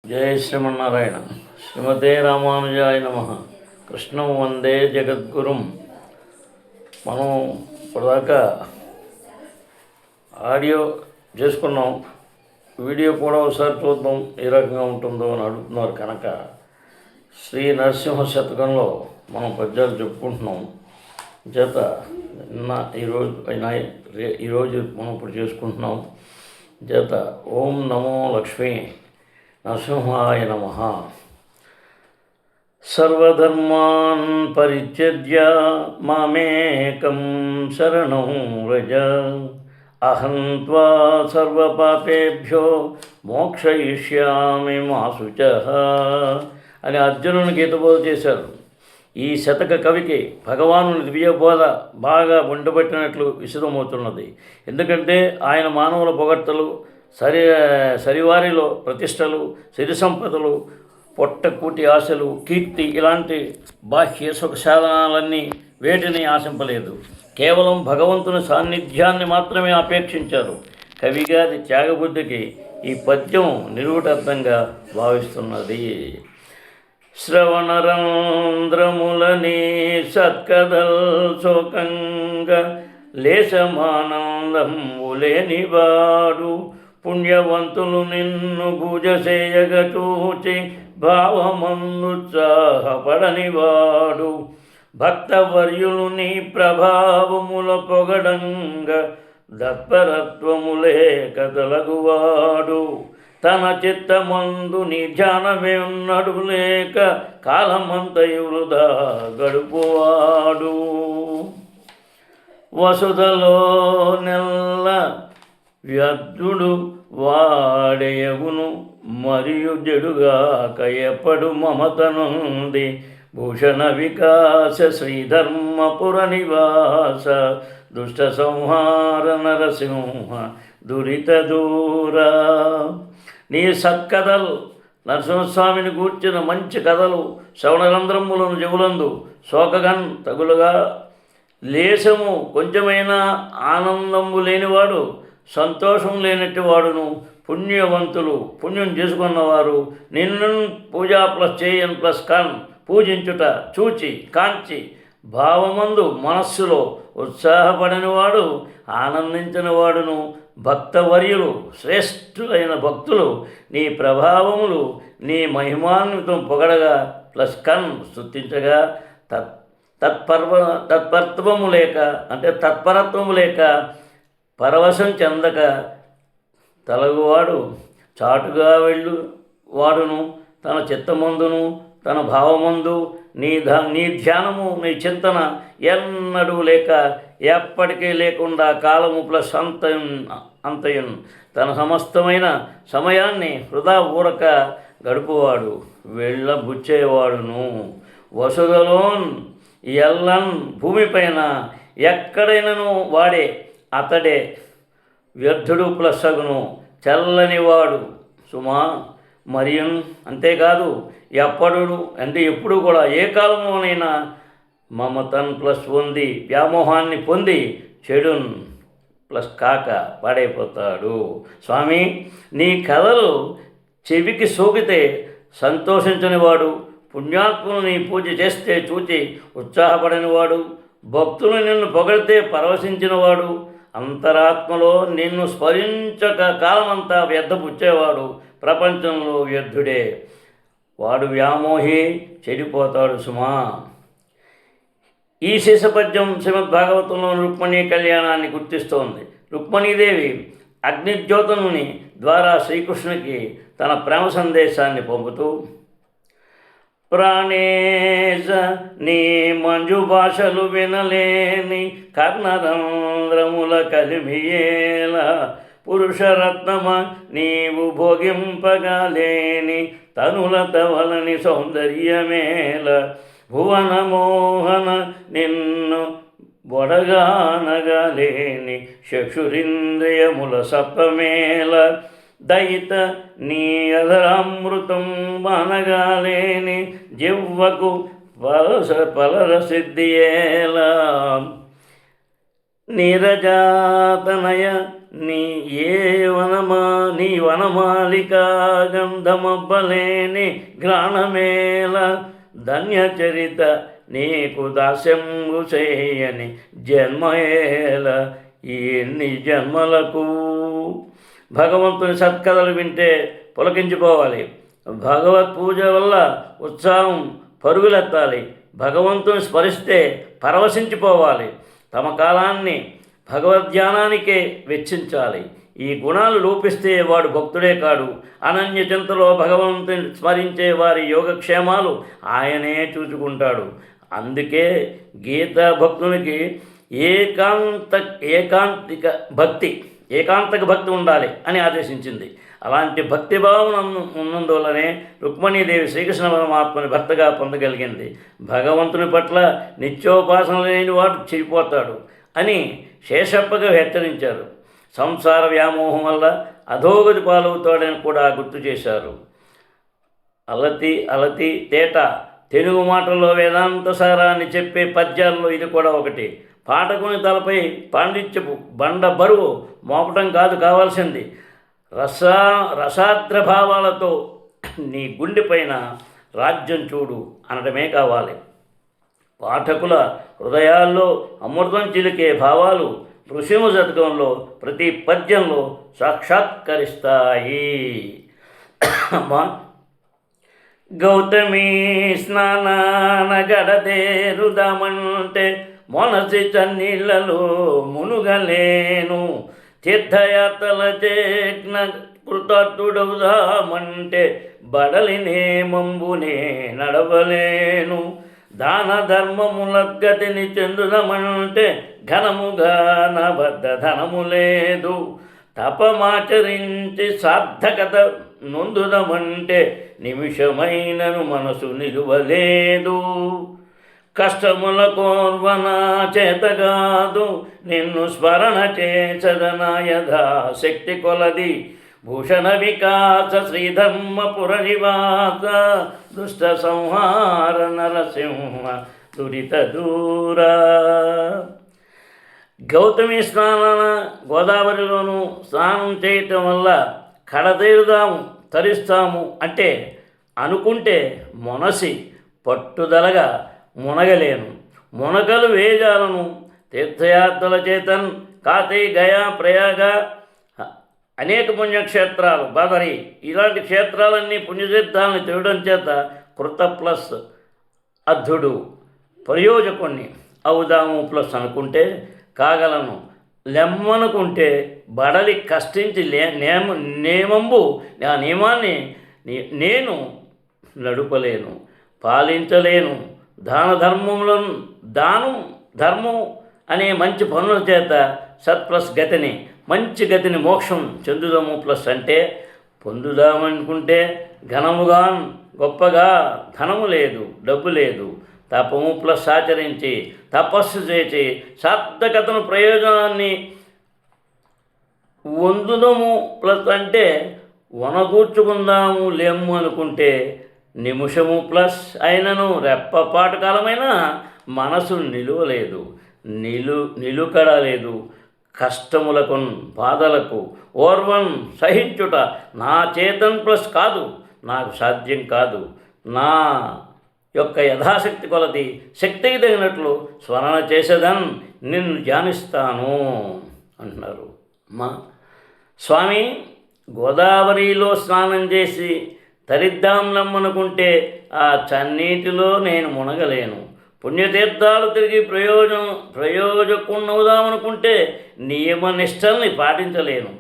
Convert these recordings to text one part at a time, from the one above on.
జయ శ్రీమన్నారాయణ. శ్రీమతే రామానుజాయ నమ. కృష్ణం వందే జగద్గురుం. మనం ఇప్పటిదాకా ఆడియో చేసుకున్నాం, వీడియో కూడా ఒకసారి చూద్దాం ఏ రకంగా ఉంటుందో అని అడుగుతున్నారు కనుక శ్రీ నరసింహ శతకంలో మనం పద్యాలు చెప్పుకుంటున్నాం చేత ఈరోజు మనం ఇప్పుడు చేసుకుంటున్నాం చేత ఓం నమో లక్ష్మీ నరసింహాయ నమః. సర్వధర్మాన్ పరిత్యజ్య మామేకం శరణం వ్రజ, అహం త్వా సర్వపాపేభ్యో మోక్షయిష్యామి మా శుచః అని అర్జునునికి హితబోధ చేశారు. ఈ శతక కవికి భగవానుని దివ్యబోధ బాగా ఒంటబట్టినట్లు విశదమవుతున్నది. ఎందుకంటే ఆయన మానవుల పొగడ్తలు, సరివారిలో ప్రతిష్టలు, సిరి సంపదలు, పొట్టకూటి ఆశలు, కీర్తి ఇలాంటి బాహ్య సుఖ సాధనాలన్నీ వేటిని ఆశింపలేదు. కేవలం భగవంతుని సాన్నిధ్యాన్ని మాత్రమే అపేక్షించారు. కవిగారి త్యాగబుద్ధికి ఈ పద్యం నిలువుటర్థంగా భావిస్తున్నది. శ్రవణరంధ్రములని సత్కథల్ శోకంగా లేశమానందము లేనివాడు, పుణ్యవంతులు నిన్ను పూజసేయగ చూచి భావమందుత్సాహపడనివాడు, భక్తవర్యులు నీ ప్రభావముల పొగడంగా దత్పరత్వములే కదలగువాడు, తన చిత్తమందు నీ ధ్యానమేన్నడు లేక కాలమంతయు వృధా గడుపువాడు, వసుధలో నెల్ల వ్యర్థుడు వాడేయగును మరియు జడుగాక ఎప్పడు మమత నుండి, భూషణ వికాస శ్రీధర్మపుర నివాస దుష్ట సంహార నరసింహ దురిత దూరా. నీ సత్కథలు, నరసింహస్వామిని గూర్చిన మంచి కథలు శ్రవణరంధ్రములను చెవులందు శోకగన్ తగులుగా, లేశము కొంచెమైనా ఆనందము లేనివాడు, సంతోషం లేనట్టి వాడును, పుణ్యవంతులు పుణ్యం చేసుకున్నవారు నిన్ను పూజా ప్లస్ చేయన్ ప్లస్ కన్ పూజించుట చూచి కాంచి భావమందు మనస్సులో ఉత్సాహపడనివాడు, ఆనందించిన వాడును, భక్తవర్యులు శ్రేష్ఠులైన భక్తులు నీ ప్రభావములు నీ మహిమాన్వితం పొగడగా ప్లస్ కన్ స్తుతించగా తత్పరత్వము లేక పరవశం చెందక తలగువాడు, చాటుగా వెళ్ళు వాడును, తన చిత్తమందును తన భావమందు నీ ధ్యానము నీ చింతన ఎన్నడూ లేక ఎప్పటికీ లేకుండా కాలము ప్లస్ అంతయున్ తన సమస్తమైన సమయాన్ని వృధా ఊరక గడుపువాడు, వెళ్ళబుచ్చేవాడును, వసుధలోన్ ఎల్లన్ భూమిపైన ఎక్కడైనను వాడే అతడే వ్యర్థుడు ప్లస్ అగును చల్లనివాడు సుమా. మరియు అంతేకాదు ఎప్పుడు అంటే ఎప్పుడు కూడా ఏ కాలంలోనైనా మమతన్ ప్లస్ పొంది వ్యామోహాన్ని పొంది చెడున్ ప్లస్ కాక పాడైపోతాడు. స్వామి, నీ కథలు చెవికి సోకితే సంతోషించనివాడు, పుణ్యాత్ములు నీ పూజ చేస్తే చూచి ఉత్సాహపడనివాడు, భక్తులు నిన్ను పొగిడితే పరవశించినవాడు, అంతరాత్మలో నిన్ను స్మరించక కాలమంతా వ్యర్థపుచ్చేవాడు ప్రపంచంలో వ్యర్థుడే, వాడు వ్యామోహి చెడిపోతాడు సుమా. ఈ శేషపద్యం శ్రీమద్భాగవతంలో రుక్మిణీ కళ్యాణాన్ని గుర్తిస్తోంది. రుక్మిణీదేవి అగ్నిజ్యోతనుని ద్వారా శ్రీకృష్ణునికి తన ప్రేమ సందేశాన్ని పంపుతూ, ప్రాణేశ నీ మంజు భాషలు వినలేని కర్ణరంధ్రముల కలిమియేల, పురుషరత్నమ నీవు భోగింపగాలేని తనుల తవలని సౌందర్యమేల, భువన మోహన నిన్ను బొడగానగాలేని చక్షురింద్రియముల సప్పమేల, దయిత నీ అధరామృతం మనగాలేని జివ్వకు పలర సిద్ధియేలా, నీరజాతనయ నీ ఏ వనమా నీ వనమాలిక గంధమబ్బలేని ఘ్రాణమేల ధన్యచరిత నీకు దాస్యంబు చేయని జన్మయేల ఈ ఎన్ని జన్మలకు. భగవంతుని సత్కథలు వింటే పులకించిపోవాలి. భగవత్ పూజ వల్ల ఉత్సాహం పరుగులెత్తాలి. భగవంతుని స్మరిస్తే పరవశించిపోవాలి. తమ కాలాన్ని భగవద్ధ్యానానికే వెచ్చించాలి. ఈ గుణాలు లోపిస్తే వాడు భక్తుడే కాడు. అనన్య చింతలో భగవంతుని స్మరించే వారి యోగక్షేమాలు ఆయనే చూసుకుంటాడు. అందుకే గీతా భక్తునికి ఏకాంతక భక్తి ఉండాలి అని ఆదేశించింది. అలాంటి భక్తిభావం ఉన్నందువల్లనే రుక్మిణీదేవి శ్రీకృష్ణ పరమాత్మని భర్తగా పొందగలిగింది. భగవంతుని పట్ల నిత్యోపాసన లేని వాడు చెడిపోతాడు అని శేషప్పగా హెచ్చరించారు. సంసార వ్యామోహం వల్ల అధోగతి పాలవుతాడని కూడా గుర్తు చేశారు. అలతి తేట తెలుగు మాటల్లో వేదాంత సారాన్ని చెప్పే పద్యాల్లో ఇది కూడా ఒకటి. పాఠకుని తలపై పాండిత్యపు బండ బరువు మోపటం కాదు కావాల్సింది, రసాద్ర భావాలతో నీ గుండెపైన రాజ్యం చూడు అనడమే కావాలి. పాఠకుల హృదయాల్లో అమృతం చిలికే భావాలు నృసింహ శతకంలో ప్రతి పద్యంలో సాక్షాత్కరిస్తాయి. గౌతమి స్నానాన గడదేరుదామంటే మొనసి చన్నీళ్ళలో మునుగలేను, తీర్థయాత్రల చేసిన కృతార్థుడవుదామంటే బడలినే మంబునే నడవలేను, దాన ధర్మములగతిని చెందుదమంటే ఘనముగా నబద్ధ ధనము లేదు, తపమాచరించి సార్థకత నొందుదమంటే నిమిషమైనను మనసు నిలువలేదు, కష్టముల కోర్వన చేతగాదు నిన్ను స్మరణ చేసదనా యథా శక్తి కొలది, భూషణ వికాస శ్రీధర్మపుర నివాస దుష్ట సంహార నరసింహ దురిత దూర. గౌతమి స్నానాన గోదావరిలోనూ స్నానం చేయటం వల్ల కడతీరుదాము తరిస్తాము అంటే అనుకుంటే మొనసి పట్టుదలగా మునగలేను, మునగలు వేజాలను తీర్థయాత్రల చేతన్ కాశీ గయా ప్రయాగ అనేక పుణ్యక్షేత్రాలు బదరి ఇలాంటి క్షేత్రాలన్నీ పుణ్యతీర్థాలను తిరగడం చేత కృత ప్లస్ అర్ధుడు ప్రయోజకుణ్ణి అవుదాము ప్లస్ అనుకుంటే కాగలను, లెమ్మనుకుంటే బడలి కష్టించి నియమంబు ఆ నియమాన్ని నేను నడుపలేను, పాలించలేను, దానం ధర్మం అనే మంచి పనుల చేత సత్ ప్లస్ గతిని మంచి గతిని మోక్షం చెందుదాము ప్లస్ అంటే పొందుదామనుకుంటే ఘనముగా గొప్పగా ధనము లేదు డబ్బు లేదు, తపము ప్లస్ ఆచరించి తపస్సు చేసి సార్థకతను ప్రయోజనాన్ని వందుదము ప్లస్ అంటే వనగూర్చుకుందాము లేము అనుకుంటే నిమిషము ప్లస్ అయినను రెప్పపాటు కాలమైనా మనసు నిలువలేదు, నిలుకడ లేదు, కష్టములకు బాధలకు ఓర్వన్ సహించుట నా చేతన్ ప్లస్ కాదు, నాకు సాధ్యం కాదు, నా యొక్క యథాశక్తి కొలది శక్తికి తగినట్లు స్మరణ చేసేదన్ నిన్ను ధ్యానిస్తాను అంటున్నారు. స్వామి గోదావరిలో స్నానం చేసి తరిద్దాంలమ్మనుకుంటే ఆ చన్నీటిలో నేను మునగలేను, పుణ్యతీర్థాలు తిరిగి ప్రయోజకున్నవుదామనుకుంటే నియమనిష్టల్ని పాటించలేను,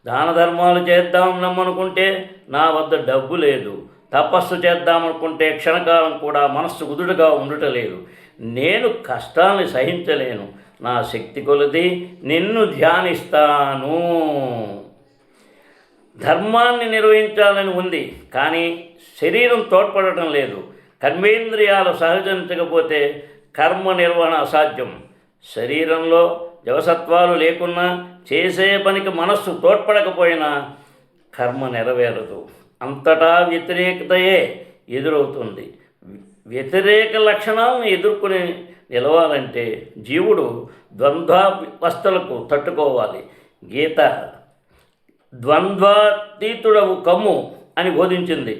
దాన ధర్మాలు చేద్దామనుకుంటే నా వద్ద డబ్బు లేదు, తపస్సు చేద్దామనుకుంటే క్షణకాలం కూడా మనస్సు కుదుటగా ఉండటలేదు, నేను కష్టాన్ని సహించలేను, నా శక్తి కొలది నిన్ను ధ్యానిస్తాను. ధర్మాన్ని నిర్వహించాలని ఉంది కానీ శరీరం తోడ్పడటం లేదు, కర్మేంద్రియాలు సహకరించకపోతే కర్మ నిర్వహణ అసాధ్యం, శరీరంలో జవసత్వాలు లేకున్నా చేసే పనికి మనస్సు తోడ్పడకపోయినా కర్మ నెరవేరదు, అంతటా వ్యతిరేకతయే ఎదురవుతుంది. వ్యతిరేక లక్షణాలను ఎదుర్కొని నిలవాలంటే జీవుడు ద్వంద్వావస్థలకు తట్టుకోవాలి, గీత ద్వంద్వాతీతుడవు కమ్ము అని బోధించింది.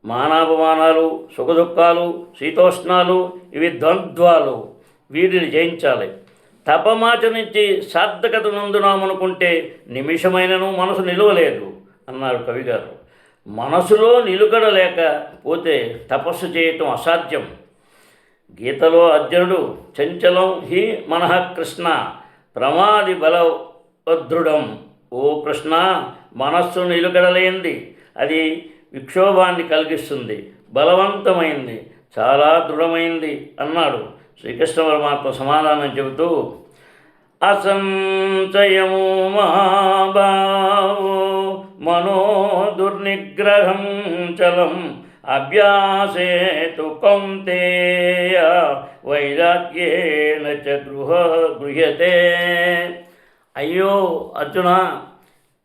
మానాపమానాలు, సుఖదుఖాలు, శీతోష్ణాలు ఇవి ద్వంద్వాలు, వీటిని జయించాలి. తపమాచరించి సార్థకత నందునామనుకుంటే నిమిషమైనను మనసు నిలవలేదు అన్నారు కవిగారు. మనసులో నిలుకడ లేకపోతే తపస్సు చేయటం అసాధ్యం. గీతలో అర్జునుడు చంచలం హి మనః కృష్ణ ప్రమాది బలవదృఢం. ఓ కృష్ణ, మనస్సు నిలుకడలేంది, అది విక్షోభాన్ని కలిగిస్తుంది, బలవంతమైంది, చాలా దృఢమైంది అన్నాడు. శ్రీకృష్ణ పరమాత్మ సమాధానం చెబుతూ, అసంశయము మహాభావో మనో దుర్నిగ్రహం చలం అభ్యాసేతు కౌంతేయ వైరాగ్యేన చ గృహ్యతే. అయ్యో అర్జున,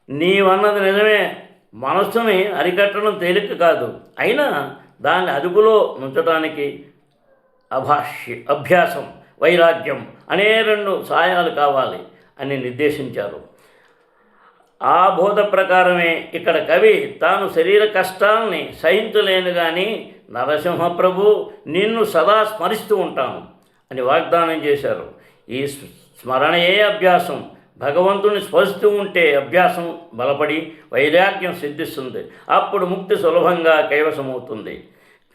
నీవన్నది నిజమే. మనస్సుని అరికట్టడం తేలిక కాదు. అయినా దాన్ని అదుపులో ఉంచడానికి అభ్యాసం, వైరాగ్యం అనే 2 సాయాలు కావాలి అని నిర్దేశించారు. ఆ బోధ ప్రకారమే ఇక్కడ కవి తాను శరీర కష్టాల్ని సహించలేను కానీ నరసింహప్రభు నిన్ను సదా స్మరిస్తూ ఉంటాను అని వాగ్దానం చేశారు. ఈ స్మరణయే అభ్యాసం. భగవంతుని స్మరిస్తూ ఉంటే అభ్యాసం బలపడి వైరాగ్యం సిద్ధిస్తుంది. అప్పుడు ముక్తి సులభంగా కైవసమవుతుంది.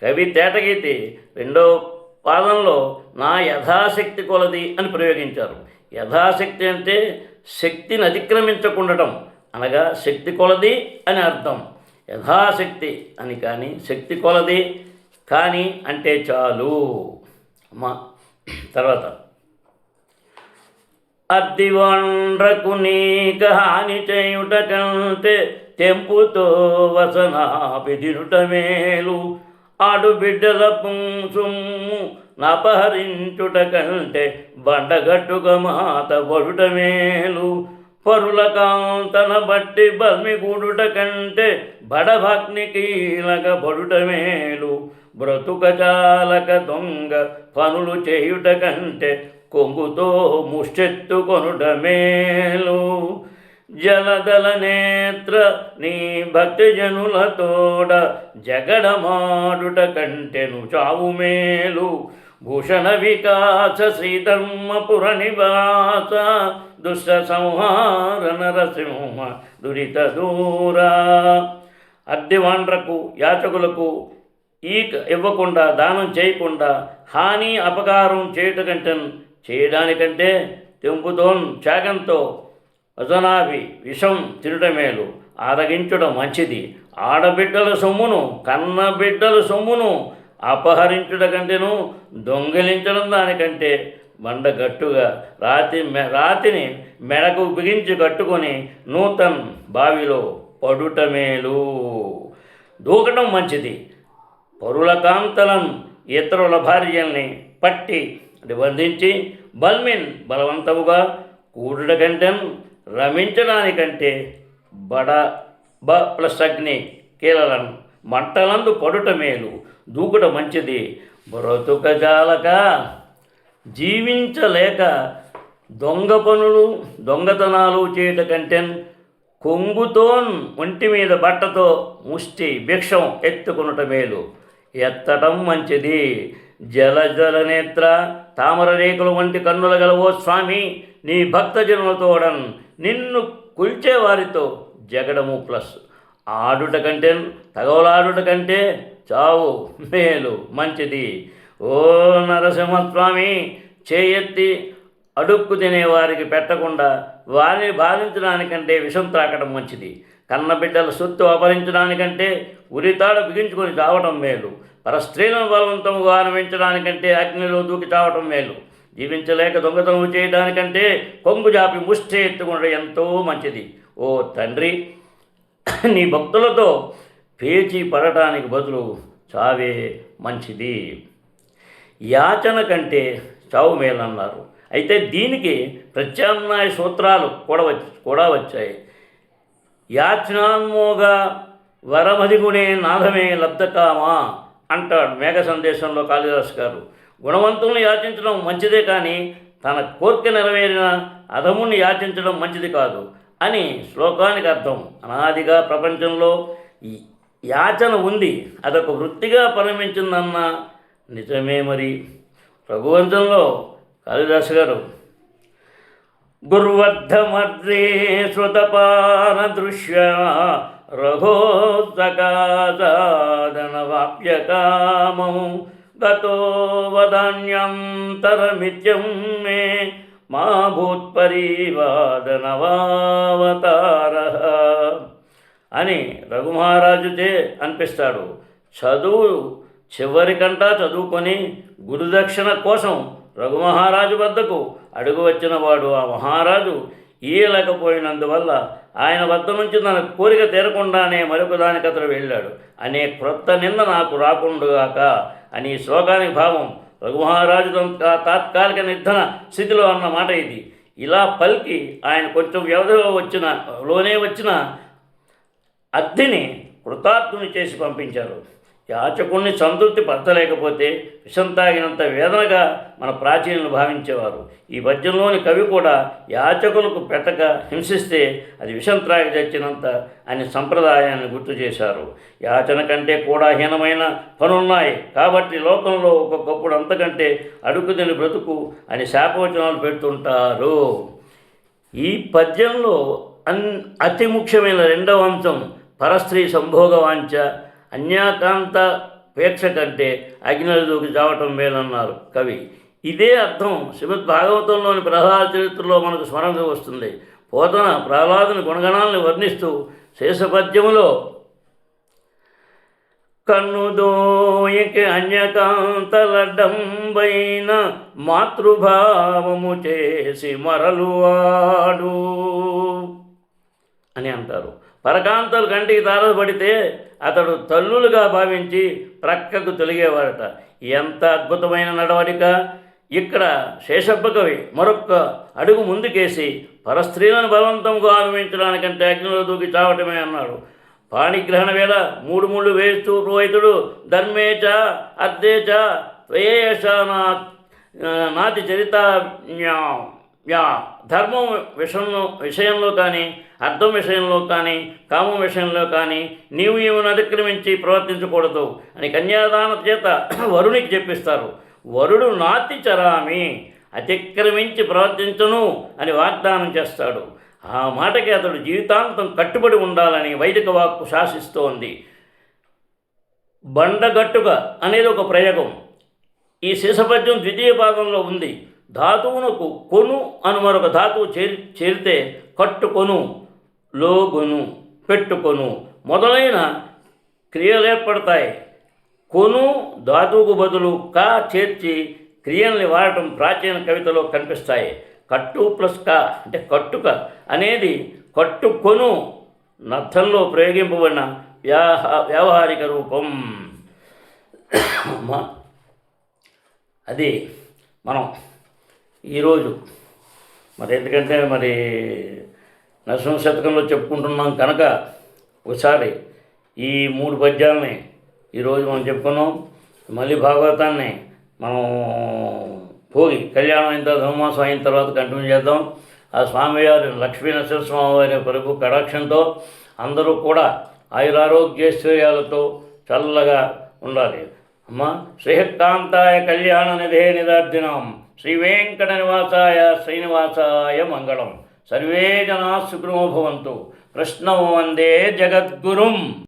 కవి తేటగీతి 2వ పాదంలో నా యథాశక్తి కొలది అని ప్రయోగించారు. యథాశక్తి అంటే శక్తిని అతిక్రమించకుండటం, అనగా శక్తి కొలది అని అర్థం. యథాశక్తి అని కానీ శక్తి కొలది కానీ అంటే చాలు. తర్వాత అద్దివండ్రకు నీక హాని చేయుట కంటే తెంపుతో వసనాపిదినుట మేలు. ఆడుబిడ్డల సొమ్ము నపహరించుట కంటే బండగట్టుగా మాత పడుట మేలు. పరుల కాంతన బట్టి బల్మిగూడుట కంటే బడభగ్ని కీలక పడుట మేలు. బ్రతుక చాలక దొంగ పనులు చేయుట కంటే కొంగుతో ముష్టెత్తుకొనుట మేలు. జలదల నేత్ర నీ భక్తి జనులతోడ జగడమాడుట కంటెను చావు మేలు. భూషణ వికాస శ్రీధర్మపుర నివాస దుష్ట సంహార నరసింహ దురిత దూరా. అద్దెవాండ్రకు, యాచకులకు ఇవ్వకుండా, దానం చేయకుండా, హాని అపకారం చేయడానికంటే తెంపుతో త్యాగంతో వజనాభి విషం తినటమేలు. ఆరగించడం మంచిది. ఆడబిడ్డల సొమ్మును, కన్నబిడ్డల సొమ్మును అపహరించుట కంటేను దొంగిలించడం దానికంటే బండగట్టుగా రాతిని మెడకు బిగించి కట్టుకొని నూతన్ బావిలో పడుటమేలు. దూకటం మంచిది. పరుల కాంతలను, ఇతరుల భార్యల్ని పట్టి బంధించి బలవంతముగా కూడుట కంటే రమించడానికంటే ప్లస్ అగ్ని కీలలను మంటలందు పడుట మేలు. దూకుట మంచిది. బ్రతుక జాలక జీవించలేక దొంగ పనులు, దొంగతనాలు చేయట కంటే కొంగుతో ఒంటి మీద బట్టతో ముష్టి భిక్షం ఎత్తుకునుట మేలు. ఎత్తటం మంచిది. జల నేత్ర తామర రేకుల వంటి కన్నుల గలవో స్వామి, నీ భక్తజనులతోడన్ నిన్ను కొల్చేవారితో జగడము ప్లస్. ఆడుట కంటే, తగవలాడుట కంటే చావు మేలు, మంచిది. ఓ నరసింహస్వామి, చేయెత్తి అడుక్కు తినేవారికి పెట్టకుండా వారిని బాధించడానికంటే విషం త్రాకడం మంచిది. కన్నబిడ్డల సొత్తు అపహరించడానికంటే ఉరితాడ బిగించుకొని చావటం మేలు. పరస్త్రీలను బలవంతముగా అనుభవించడానికంటే అగ్నిలో దూకి చావటం మేలు. జీవించలేక దొంగతనం చేయడానికంటే కొంగు జాపి ముష్టి ఎత్తుకుంటే ఎంతో మంచిది. ఓ తండ్రి, నీ భక్తులతో పేచీ పడటానికి బదులు చావే మంచిది. యాచన కంటే చావు మేలన్నారు. అయితే దీనికి ప్రత్యామ్నాయ సూత్రాలు కూడా వచ్చాయి. యాచనాన్మోగా వరమదిగునే నాదమే లబ్ధకామా అంటాడు మేఘ సందేశంలో కాళిదాస్ గారు. గుణవంతులను యాచించడం మంచిదే కానీ తన కోరిక నెరవేరిన అధముని యాచించడం మంచిది కాదు అని శ్లోకానికి అర్థం. అనాదిగా ప్రపంచంలో ఈ యాచన ఉంది, అదొక వృత్తిగా పరిణమించిందన్న నిజమే. మరి రఘువంశంలో కాళిదాసు గారు గుర్వర్ధమర్దే శ్రుతపాన దృశ్య రఘోత్సకాసాదనవాప్యకామం గతో వదాన్యంతరమిత్యం మే మా భూత్పరివాదనవావతార అని రఘుమహారాజుతే అనిపిస్తాడు. చదువు చివరికంటా చదువుకొని గురుదక్షిణ కోసం రఘుమహారాజు వద్దకు అడుగు వచ్చిన వాడు ఆ మహారాజు ఈయలేకపోయినందువల్ల ఆయన వద్ద నుంచి తన కోరిక తీరకుండానే మరొక దానికి అతడు వెళ్ళాడు అనే క్రొత్త నింద నాకు రాకుండుగాక అని శ్లోకానికి భావం. రఘుమహారాజు తాత్కాలిక నిర్ధన స్థితిలో అన్న మాట ఇది. ఇలా పలికి ఆయన కొంచెం వ్యవధిలో వచ్చిన అద్దిని కృతార్థుని చేసి పంపించారు. యాచకుణ్ణి సంతృప్తి పరచలేకపోతే విషం తాగినంత వేదనగా మన ప్రాచీనులు భావించేవారు. ఈ పద్యంలోని కవి కూడా యాచకులకు పెట్టక హింసిస్తే అది విషం త్రాగి చచ్చినంత అని సంప్రదాయాన్ని గుర్తు చేశారు. యాచన కంటే కూడా హీనమైన పనులున్నాయి కాబట్టి లోకంలో ఒక్కొక్కప్పుడు అంతకంటే అడుగుతిని బ్రతుకు అని శాపవచనాలు పెడుతుంటారు. ఈ పద్యంలో అతి ముఖ్యమైన రెండవ అంశం పరస్త్రీ సంభోగ వాంఛ. అన్యాకాంత పేక్ష కంటే అగ్నిలో దూకి చావటం మేలన్నారు కవి. ఇదే అర్థం శ్రీమద్ భాగవతంలోని ప్రహ్లాద చరిత్రలో మనకు స్మరణకు వస్తుంది. పోతన ప్రహ్లాదుని గుణగణాలను వర్ణిస్తూ శేషపద్యములో కన్నుదోయకి అన్యకాంతలడ్డంబైన మాతృభావము చేసి మరలువాడు అని అంటారు. పరకాంతలు కంటికి తారసపడితే అతడు తల్లులుగా భావించి ప్రక్కకు తొలిగేవాడట. ఎంత అద్భుతమైన నడవడిక! ఇక్కడ శేషప్ప కవి మరొక్క అడుగు ముందుకేసి పరస్త్రీలను బలవంతంగా అనుభవించడానికంటే అగ్నిలో దూకి చావటమే అన్నాడు. పాణిగ్రహణ వేళ మూడు ముళ్ళు వేస్తూ రోహితుడు ధర్మేచ అర్ధేచ త్వయేష నాతి చరిత ధర్మం విషయంలో కానీ, అర్థం విషయంలో కానీ, కామం విషయంలో కానీ నీవు ఈమెను అతిక్రమించి ప్రవర్తించకూడదు అని కన్యాదాన చేత వరునికి చెప్పిస్తారు. వరుడు నాతి చరామి అతిక్రమించి ప్రవర్తించను అని వాగ్దానం చేస్తాడు. ఆ మాటకి అతడు జీవితాంతం కట్టుబడి ఉండాలని వైదిక వాక్కు శాసిస్తోంది. బండగట్టుక అనేది ఒక ప్రయోగం ఈ శేషపద్యం ద్వితీయ భాగంలో ఉంది. ధాతువునకు కొను అను మరొక ధాతువు చేరితే కట్టుకొను, లోగొను, పెట్టుకొను మొదలైన క్రియలు ఏర్పడతాయి. కొను ధాతువుకు బదులు కా చేర్చి క్రియల్ని వాడటం ప్రాచీన కవితలో కనిపిస్తాయి. కట్టు ప్లస్ కా అంటే కట్టుక అనేది కట్టుకొను నర్థంలో ప్రయోగింపబడిన వ్యావహారిక రూపం. అది మనం ఈరోజు ఎందుకంటే నరసింహ శతకంలో చెప్పుకుంటున్నాం కనుక ఒకసారి ఈ 3 పద్యాలని ఈరోజు మనం చెప్పుకున్నాం. మళ్ళీ భాగవతాన్ని మనం భోగి కళ్యాణం అయిన తర్వాత ధనుమాసం అయిన తర్వాత కంటిన్యూ చేద్దాం. ఆ స్వామివారి లక్ష్మీ నరసింహస్వామివారి పరుపు కటాక్షంతో అందరూ కూడా ఆయురారోగ్యైశ్వర్యాలతో చల్లగా ఉండాలి. అమ్మ శ్రీకాంతాయ కళ్యాణ నిధే నిదార్థినాం శ్రీ వెంకట నివాసాయ శ్రీనివాసాయ మంగళం. సర్వే జనా సుఖినో భవంతు. కృష్ణం వందే జగద్గురుం.